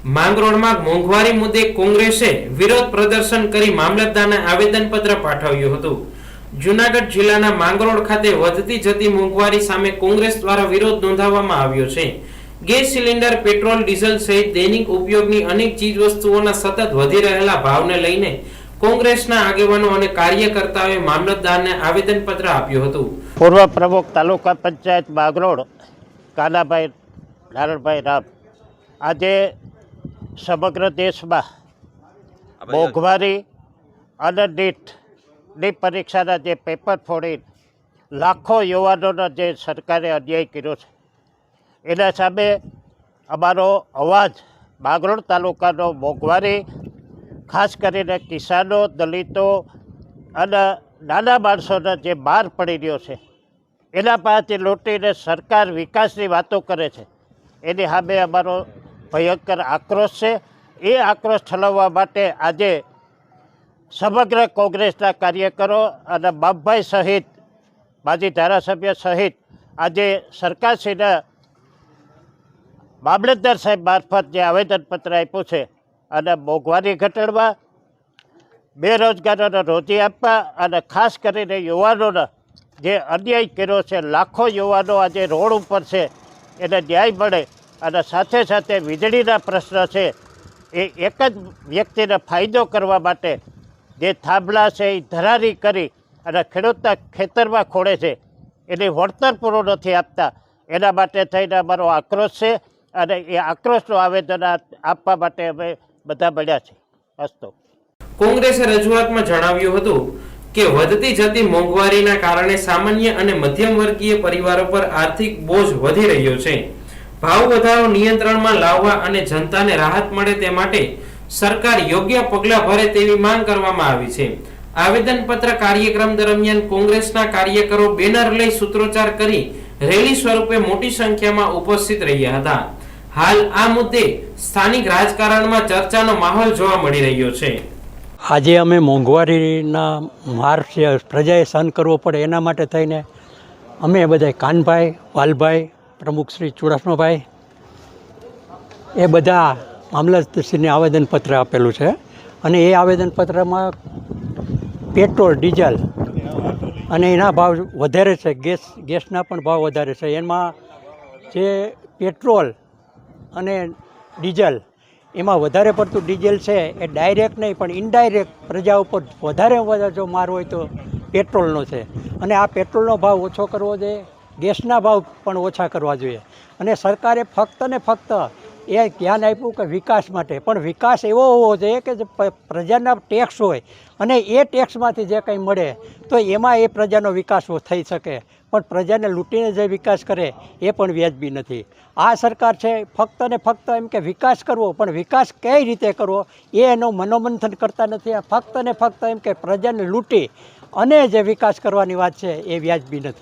માંગરોળમાં મોંઘવારી મુદ્દે કોંગ્રેસે વિરોધ પ્રદર્શન કરી મામલતદારને આવેદનપત્ર પાઠવ્યું હતું। જૂનાગઢ જિલ્લાના માંગરોળ ખાતે વધતી જતી મોંઘવારી સામે કોંગ્રેસ દ્વારા વિરોધ નોંધાવવામાં આવ્યો છે। ગેસ સિલિન્ડર, પેટ્રોલ, ડીઝલ સહિત દૈનિક ઉપયોગની અનેક ચીજવસ્તુઓના સતત વધી રહેલા ભાવને લઈને કોંગ્રેસના આગેવાનો અને કાર્યકર્તાઓએ મામલતદારને આવેદનપત્ર આપ્યું હતું। પૂર્વ પ્રમુખ તાલુકા પંચાયત માંગરોળ કાનાભાઈ નારણભાઈ રામ આજે સમગ્ર દેશમાં મોંઘવારી અને નીટની પરીક્ષાના જે પેપર ફોડી લાખો યુવાનોનો જે સરકારે અન્યાય કર્યો છે એના સામે અમારો અવાજ માંગરોળ તાલુકાનો મોંઘવારી ખાસ કરીને કિસાનો, દલિતો અને નાના માણસોને જે માર પડી રહ્યો છે એના પાસેથી લૂંટીને સરકાર વિકાસની વાતો કરે છે એની સામે અમારો ભયંકર આક્રોશ છે। એ આક્રોશ ઠલવવા માટે આજે સમગ્ર કોંગ્રેસના કાર્યકરો અને બાપભાઈ સહિત માજી ધારાસભ્ય સહિત આજે સરકારશ્રીના મામલતદાર સાહેબ મારફત જે આવેદનપત્ર આપ્યું છે અને મોંઘવારી ઘટાડવા, બેરોજગારોને રોજી આપવા અને ખાસ કરીને યુવાનોને જે અન્યાય કર્યો છે, લાખો યુવાનો આજે રોડ ઉપર છે એને ન્યાય મળે અને સાથે સાથે વીજળીના પ્રશ્ન છે એ એક જ વ્યક્તિને ફાયદો કરવા માટે જે થાંભલા છે એ ધરારી કરી અને ખેડૂતના ખેતરમાં ખોડે છે એની વળતર પૂરું નથી આપતા। એના માટે થઈને અમારો આક્રોશ છે અને એ આક્રોશનું આવેદન આપવા માટે અમે બધા મળ્યા છીએ। અસ્તુ। કોંગ્રેસે રજૂઆતમાં જણાવ્યું હતું કે વધતી જતી મોંઘવારીના કારણે સામાન્ય અને મધ્યમ વર્ગીય પરિવારો પર આર્થિક બોજ વધી રહ્યો છે। ભાવ વધારો નિયંત્રણમાં લાવવા અને જનતાને રાહત મળે તે માટે સરકાર યોગ્ય પગલાં ભરે તેવી માંગ કરવામાં આવી છે। આવેદનપત્ર કાર્યક્રમ દરમિયાન કોંગ્રેસના કાર્યકરો બેનર લઈ સૂત્રોચ્ચાર કરી રેલી સ્વરૂપે મોટી સંખ્યામાં ઉપસ્થિત રહ્યા હતા। હાલ આ મુદ્દે સ્થાનિક રાજકારણમાં ચર્ચાનો માહોલ જોવા મળી રહ્યો છે। આજે અમે મોંઘવારીના માર પ્રજાએ સહન કરવો પડે એના માટે થઈને અમે બધા કાનભાઈ, વાલભાઈ, પ્રમુખ શ્રી ચુડાસમાભાઈ એ બધા મામલતદારશ્રીને આવેદનપત્ર આપેલું છે અને એ આવેદનપત્રમાં પેટ્રોલ, ડીઝલ અને એના ભાવ વધારે છે, ગેસના પણ ભાવ વધારે છે। એમાં જે પેટ્રોલ અને ડીઝલ એમાં વધારે પડતું ડીઝલ છે એ ડાયરેક્ટ નહીં પણ ઇનડાયરેક્ટ પ્રજા ઉપર વધારે જો માર હોય તો પેટ્રોલનો છે અને આ પેટ્રોલનો ભાવ ઓછો કરવો જોઈએ, ગેસના ભાવ પણ ઓછા કરવા જોઈએ। અને સરકારે ફક્ત ને ફક્ત એ ધ્યાન આપ્યું કે વિકાસ માટે, પણ વિકાસ એવો હોવો જોઈએ કે જે પ્રજાના ટેક્સ હોય અને એ ટેક્સમાંથી જે કંઈ મળે તો એમાં એ પ્રજાનો વિકાસ થઈ શકે, પણ પ્રજાને લૂંટીને જે વિકાસ કરે એ પણ વ્યાજબી નથી। આ સરકાર છે ફક્ત ને ફક્ત એમ કે વિકાસ કરવો, પણ વિકાસ કઈ રીતે કરવો એનું મનોમંથન કરતા નથી। ફક્ત ને ફક્ત એમ કે પ્રજાને લૂંટી અને જે વિકાસ કરવાની વાત છે એ વ્યાજબી નથી।